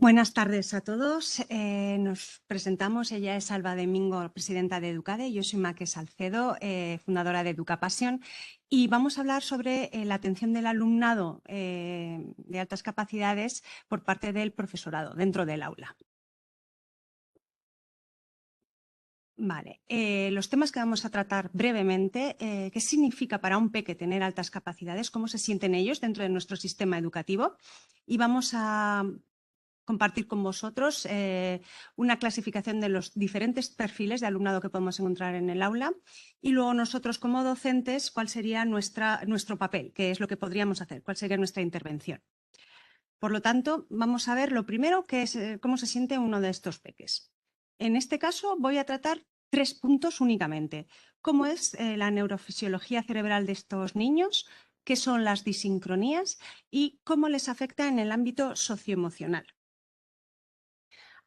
Buenas tardes a todos. Nos presentamos. Ella es Alba Domingo, presidenta de Educade. Yo soy Maque Salcedo, fundadora de Educapasión. Y vamos a hablar sobre la atención del alumnado de altas capacidades por parte del profesorado dentro del aula. Vale, los temas que vamos a tratar brevemente, qué significa para un peque tener altas capacidades, cómo se sienten ellos dentro de nuestro sistema educativo, y vamos a compartir con vosotros una clasificación de los diferentes perfiles de alumnado que podemos encontrar en el aula, y luego nosotros como docentes cuál sería nuestro papel, qué es lo que podríamos hacer, cuál sería nuestra intervención. Por lo tanto, vamos a ver lo primero, que es cómo se siente uno de estos peques. En este caso voy a tratar 3 puntos únicamente. ¿Cómo es la neurofisiología cerebral de estos niños? ¿Qué son las disincronías? Y cómo les afecta en el ámbito socioemocional.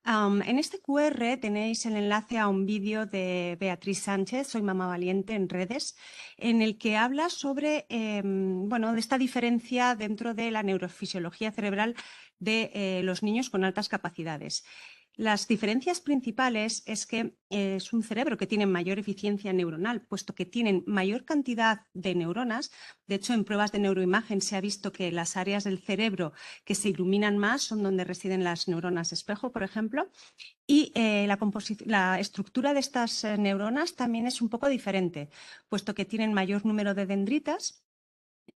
En este QR tenéis el enlace a un vídeo de Beatriz Sánchez, Soy Mamá Valiente, en redes, en el que habla sobre de esta diferencia dentro de la neurofisiología cerebral de los niños con altas capacidades. Las diferencias principales es que es un cerebro que tiene mayor eficiencia neuronal, puesto que tienen mayor cantidad de neuronas. De hecho, en pruebas de neuroimagen se ha visto que las áreas del cerebro que se iluminan más son donde residen las neuronas espejo, por ejemplo, y la estructura de estas neuronas también es un poco diferente, puesto que tienen mayor número de dendritas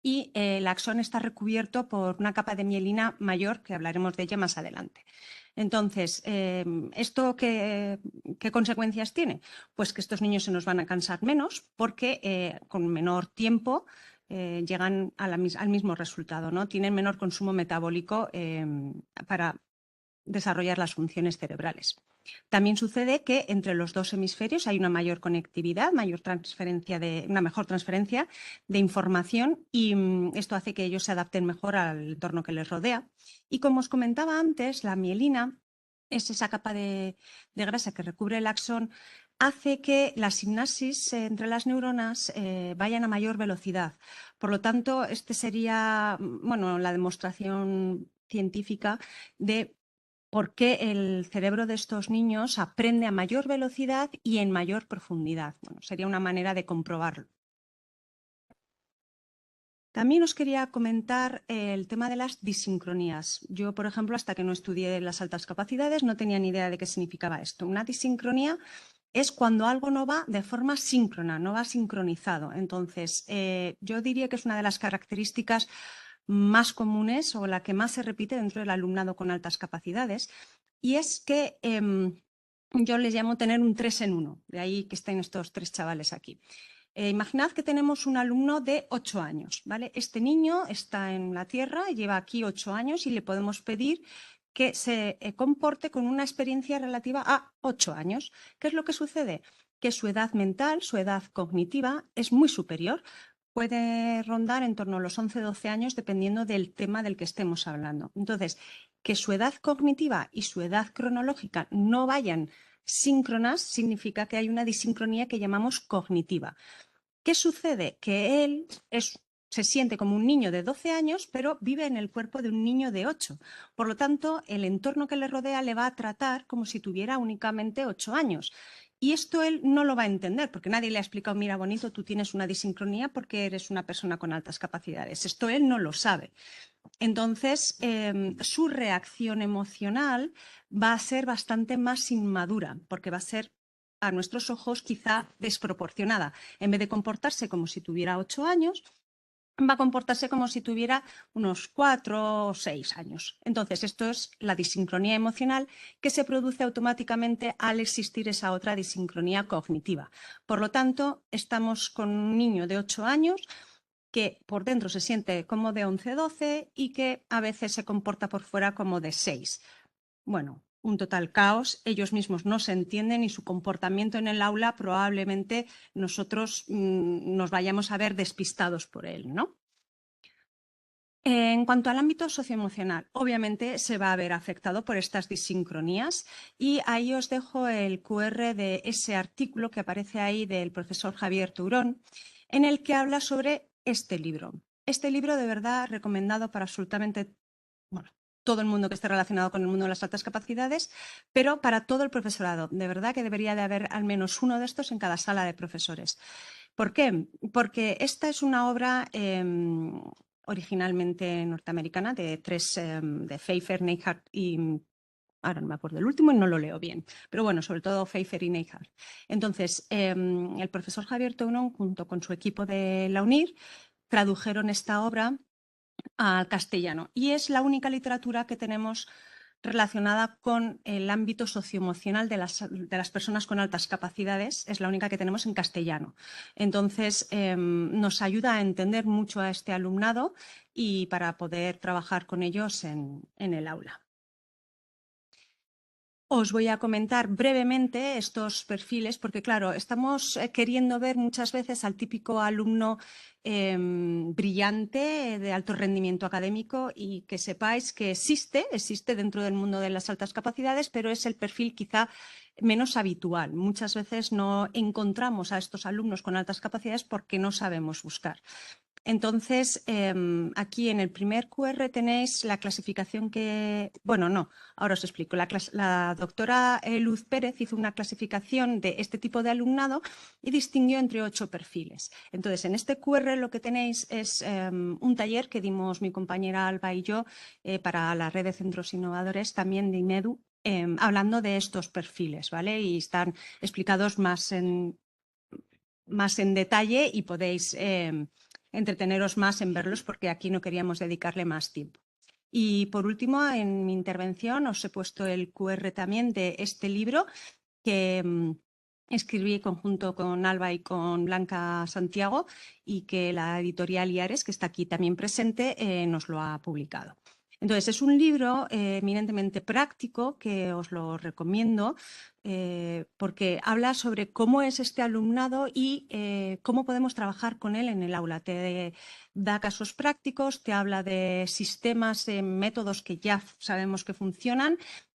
y el axón está recubierto por una capa de mielina mayor, que hablaremos de ella más adelante. Entonces, ¿esto qué consecuencias tiene? Pues que estos niños se nos van a cansar menos porque con menor tiempo llegan al mismo resultado, ¿no? Tienen menor consumo metabólico para desarrollar las funciones cerebrales. También sucede que entre los dos hemisferios hay una mayor conectividad, una mejor transferencia de información, y esto hace que ellos se adapten mejor al entorno que les rodea. Y como os comentaba antes, la mielina es esa capa de grasa que recubre el axón, hace que la sinapsis entre las neuronas vayan a mayor velocidad. Por lo tanto, este sería la demostración científica de por qué el cerebro de estos niños aprende a mayor velocidad y en mayor profundidad. Bueno, sería una manera de comprobarlo. También os quería comentar el tema de las disincronías. Yo, por ejemplo, hasta que no estudié las altas capacidades, no tenía ni idea de qué significaba esto. Una disincronía es cuando algo no va de forma síncrona, no va sincronizado. Entonces, yo diría que es una de las características más comunes o la que más se repite dentro del alumnado con altas capacidades, y es que yo les llamo tener un 3 en 1, de ahí que estén estos 3 chavales aquí. Imaginad que tenemos un alumno de 8 años, ¿vale? Este niño está en la Tierra, lleva aquí 8 años y le podemos pedir que se comporte con una experiencia relativa a 8 años. ¿Qué es lo que sucede? Que su edad mental, su edad cognitiva es muy superior. Puede rondar en torno a los 11-12 años dependiendo del tema del que estemos hablando. Entonces, que su edad cognitiva y su edad cronológica no vayan síncronas significa que hay una disincronía que llamamos cognitiva. ¿Qué sucede? Que él se siente como un niño de 12 años, pero vive en el cuerpo de un niño de 8. Por lo tanto, el entorno que le rodea le va a tratar como si tuviera únicamente 8 años. Y esto él no lo va a entender, porque nadie le ha explicado, mira, bonito, tú tienes una disincronía porque eres una persona con altas capacidades. Esto él no lo sabe. Entonces, su reacción emocional va a ser bastante más inmadura, porque va a ser, a nuestros ojos, quizá desproporcionada. En vez de comportarse como si tuviera 8 años, va a comportarse como si tuviera unos 4 o 6 años. Entonces, esto es la disincronía emocional que se produce automáticamente al existir esa otra disincronía cognitiva. Por lo tanto, estamos con un niño de 8 años que por dentro se siente como de 11-12 y que a veces se comporta por fuera como de 6. Bueno, un total caos. Ellos mismos no se entienden y su comportamiento en el aula probablemente nosotros nos vayamos a ver despistados por él, ¿no? En cuanto al ámbito socioemocional, obviamente se va a ver afectado por estas disincronías, y ahí os dejo el QR de ese artículo que aparece ahí del profesor Javier Tourón, en el que habla sobre este libro. Este libro, de verdad, recomendado para absolutamente todo el mundo que esté relacionado con el mundo de las altas capacidades, pero para todo el profesorado. De verdad que debería de haber al menos uno de estos en cada sala de profesores. ¿Por qué? Porque esta es una obra originalmente norteamericana de de Pfeiffer, Neihart y ahora no me acuerdo el último y no lo leo bien, pero bueno, sobre todo Pfeiffer y Neihart. Entonces, el profesor Javier Tounon, junto con su equipo de la UNIR, tradujeron esta obra al castellano y es la única literatura que tenemos relacionada con el ámbito socioemocional de las personas con altas capacidades, es la única que tenemos en castellano. Entonces, nos ayuda a entender mucho a este alumnado y para poder trabajar con ellos en el aula. Os voy a comentar brevemente estos perfiles porque, claro, estamos queriendo ver muchas veces al típico alumno brillante, de alto rendimiento académico y que sepáis que existe dentro del mundo de las altas capacidades, pero es el perfil quizá menos habitual. Muchas veces no encontramos a estos alumnos con altas capacidades porque no sabemos buscar. Entonces, aquí en el primer QR tenéis la clasificación que... Bueno, no, ahora os explico. La doctora Luz Pérez hizo una clasificación de este tipo de alumnado y distinguió entre 8 perfiles. Entonces, en este QR lo que tenéis es un taller que dimos mi compañera Alba y yo para la red de centros innovadores, también de INEDU, hablando de estos perfiles, ¿vale? Y están explicados más en detalle y podéis entreteneros más en verlos porque aquí no queríamos dedicarle más tiempo. Y por último, en mi intervención os he puesto el QR también de este libro que escribí conjunto con Alba y con Blanca Santiago y que la editorial Iares, que está aquí también presente, nos lo ha publicado. Entonces, es un libro eminentemente práctico que os lo recomiendo porque habla sobre cómo es este alumnado y cómo podemos trabajar con él en el aula. Te da casos prácticos, te habla de sistemas, métodos que ya sabemos que funcionan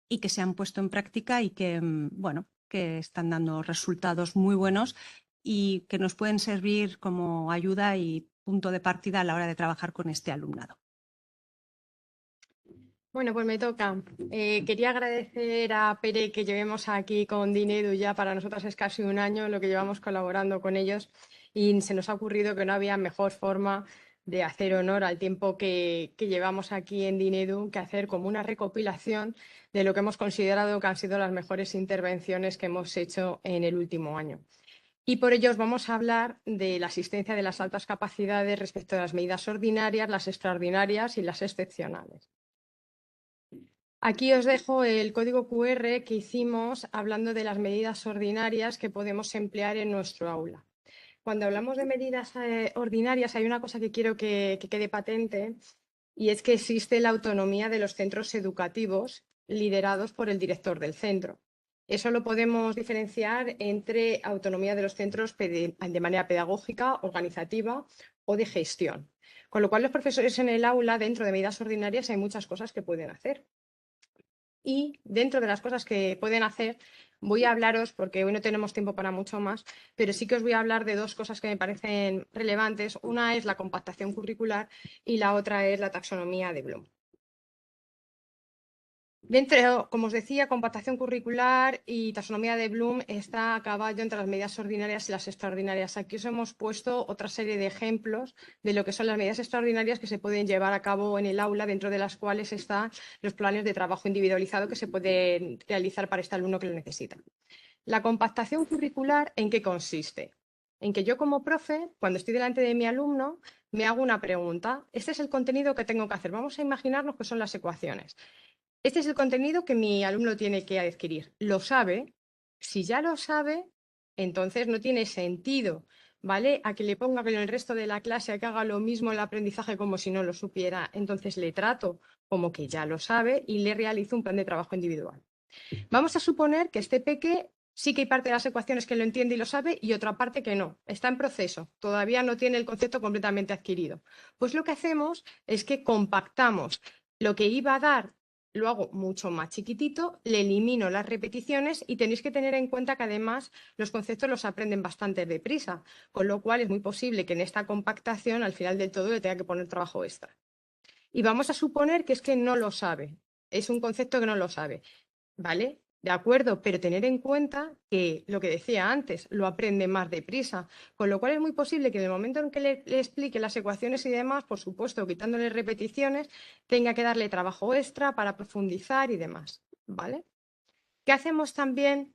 y que se han puesto en práctica y que, bueno, que están dando resultados muy buenos y que nos pueden servir como ayuda y punto de partida a la hora de trabajar con este alumnado. Bueno, pues me toca. Quería agradecer a Pere que llevemos aquí con Dinedu, ya para nosotras es casi un año lo que llevamos colaborando con ellos y se nos ha ocurrido que no había mejor forma de hacer honor al tiempo que llevamos aquí en Dinedu que hacer como una recopilación de lo que hemos considerado que han sido las mejores intervenciones que hemos hecho en el último año. Y por ello os vamos a hablar de la asistencia de las altas capacidades respecto a las medidas ordinarias, las extraordinarias y las excepcionales. Aquí os dejo el código QR que hicimos hablando de las medidas ordinarias que podemos emplear en nuestro aula. Cuando hablamos de medidas ordinarias hay una cosa que quiero que quede patente y es que existe la autonomía de los centros educativos liderados por el director del centro. Eso lo podemos diferenciar entre autonomía de los centros de manera pedagógica, organizativa o de gestión. Con lo cual los profesores en el aula, dentro de medidas ordinarias, hay muchas cosas que pueden hacer. Y dentro de las cosas que pueden hacer, voy a hablaros, porque hoy no tenemos tiempo para mucho más, pero sí que os voy a hablar de 2 cosas que me parecen relevantes. Una es la compactación curricular y la otra es la taxonomía de Bloom. Dentro, como os decía, compactación curricular y taxonomía de Bloom está a caballo entre las medidas ordinarias y las extraordinarias. Aquí os hemos puesto otra serie de ejemplos de lo que son las medidas extraordinarias que se pueden llevar a cabo en el aula, dentro de las cuales están los planes de trabajo individualizado que se pueden realizar para este alumno que lo necesita. La compactación curricular, ¿en qué consiste? En que yo como profe, cuando estoy delante de mi alumno, me hago una pregunta. Este es el contenido que tengo que hacer. Vamos a imaginarnos que son las ecuaciones. Este es el contenido que mi alumno tiene que adquirir. ¿Lo sabe? Si ya lo sabe, entonces no tiene sentido, ¿vale? A que le ponga que en el resto de la clase a que haga lo mismo el aprendizaje como si no lo supiera. Entonces le trato como que ya lo sabe y le realizo un plan de trabajo individual. Vamos a suponer que este peque sí que hay parte de las ecuaciones que lo entiende y lo sabe y otra parte que no. Está en proceso, todavía no tiene el concepto completamente adquirido. Pues lo que hacemos es que compactamos lo que iba a dar, lo hago mucho más chiquitito, le elimino las repeticiones y tenéis que tener en cuenta que además los conceptos los aprenden bastante deprisa, con lo cual es muy posible que en esta compactación al final del todo le tenga que poner trabajo extra. Y vamos a suponer que es que no lo sabe. es un concepto que no lo sabe, ¿vale? De acuerdo, pero tener en cuenta que lo que decía antes, lo aprende más deprisa, con lo cual es muy posible que en el momento en que le explique las ecuaciones y demás, por supuesto, quitándole repeticiones, tenga que darle trabajo extra para profundizar y demás, ¿vale? ¿Qué hacemos también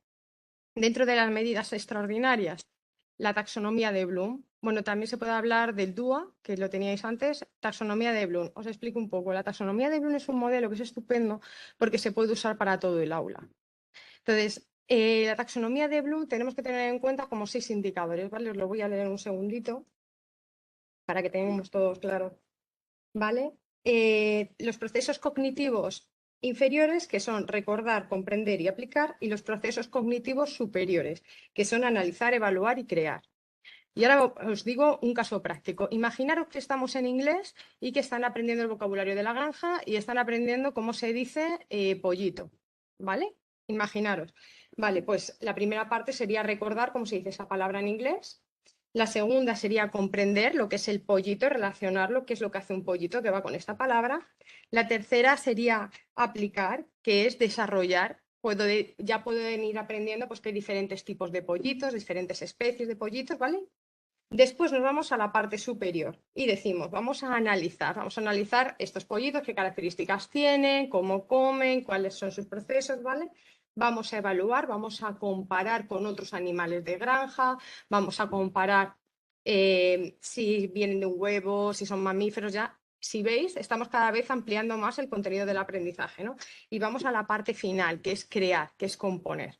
dentro de las medidas extraordinarias? La taxonomía de Bloom. Bueno, también se puede hablar del DUA, que lo teníais antes, taxonomía de Bloom. Os explico un poco. La taxonomía de Bloom es un modelo que es estupendo porque se puede usar para todo el aula. Entonces, la taxonomía de Bloom tenemos que tener en cuenta como 6 indicadores, ¿vale? Os lo voy a leer un segundito para que tengamos todos claro, ¿vale? Los procesos cognitivos inferiores, que son recordar, comprender y aplicar, y los procesos cognitivos superiores, que son analizar, evaluar y crear. Y ahora os digo un caso práctico. Imaginaros que estamos en inglés y que están aprendiendo el vocabulario de la granja y están aprendiendo cómo se dice pollito, ¿vale? Imaginaros. Vale, pues la primera parte sería recordar cómo se dice esa palabra en inglés. La segunda sería comprender lo que es el pollito, relacionarlo, qué es lo que hace un pollito que va con esta palabra. La tercera sería aplicar, que es desarrollar. Ya pueden ir aprendiendo pues, que hay diferentes tipos de pollitos, diferentes especies de pollitos, ¿vale? Después nos vamos a la parte superior y decimos, vamos a analizar estos pollitos, qué características tienen, cómo comen, cuáles son sus procesos, ¿vale? Vamos a evaluar, vamos a comparar con otros animales de granja, vamos a comparar si vienen de un huevo, si son mamíferos, ya. Si veis, estamos cada vez ampliando más el contenido del aprendizaje, ¿no? Y vamos a la parte final, que es crear, que es componer.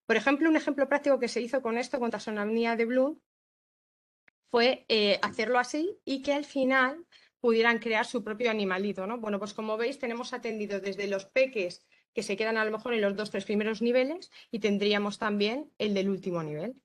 Por ejemplo, un ejemplo práctico que se hizo con esto, con taxonomía de Bloom, fue hacerlo así y que al final pudieran crear su propio animalito, ¿no? Bueno, pues como veis tenemos atendido desde los peques que se quedan a lo mejor en los 2 o 3 primeros niveles y tendríamos también el del último nivel.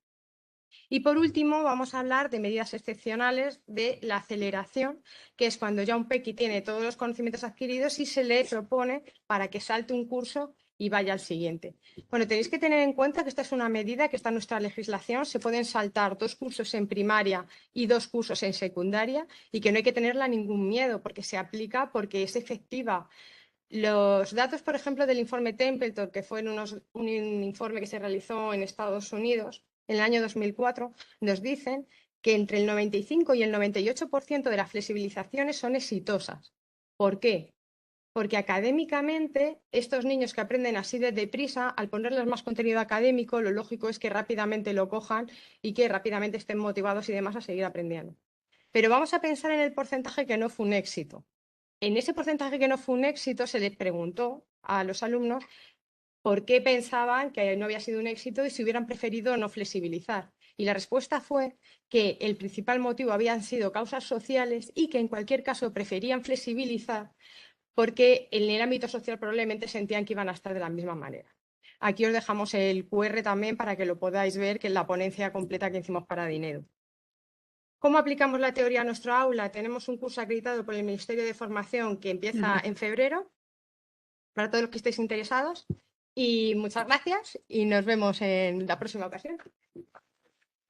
Y por último vamos a hablar de medidas excepcionales de la aceleración, que es cuando ya un peque tiene todos los conocimientos adquiridos y se le propone para que salte un curso y vaya al siguiente. Bueno, tenéis que tener en cuenta que esta es una medida que está en nuestra legislación. Se pueden saltar 2 cursos en primaria y 2 cursos en secundaria y que no hay que tenerla ningún miedo porque se aplica, porque es efectiva. Los datos, por ejemplo, del informe Templeton, que fue un informe que se realizó en Estados Unidos en el año 2004, nos dicen que entre el 95 y el 98% de las flexibilizaciones son exitosas. ¿Por qué? Porque académicamente estos niños que aprenden así de deprisa, al ponerles más contenido académico, lo lógico es que rápidamente lo cojan y que rápidamente estén motivados y demás a seguir aprendiendo. Pero vamos a pensar en el porcentaje que no fue un éxito. En ese porcentaje que no fue un éxito se les preguntó a los alumnos por qué pensaban que no había sido un éxito y si hubieran preferido no flexibilizar. Y la respuesta fue que el principal motivo habían sido causas sociales y que en cualquier caso preferían flexibilizar porque en el ámbito social probablemente sentían que iban a estar de la misma manera. Aquí os dejamos el QR también para que lo podáis ver, que es la ponencia completa que hicimos para Dinedu. ¿Cómo aplicamos la teoría a nuestro aula? Tenemos un curso acreditado por el Ministerio de Formación que empieza en febrero, para todos los que estéis interesados. Y muchas gracias y nos vemos en la próxima ocasión.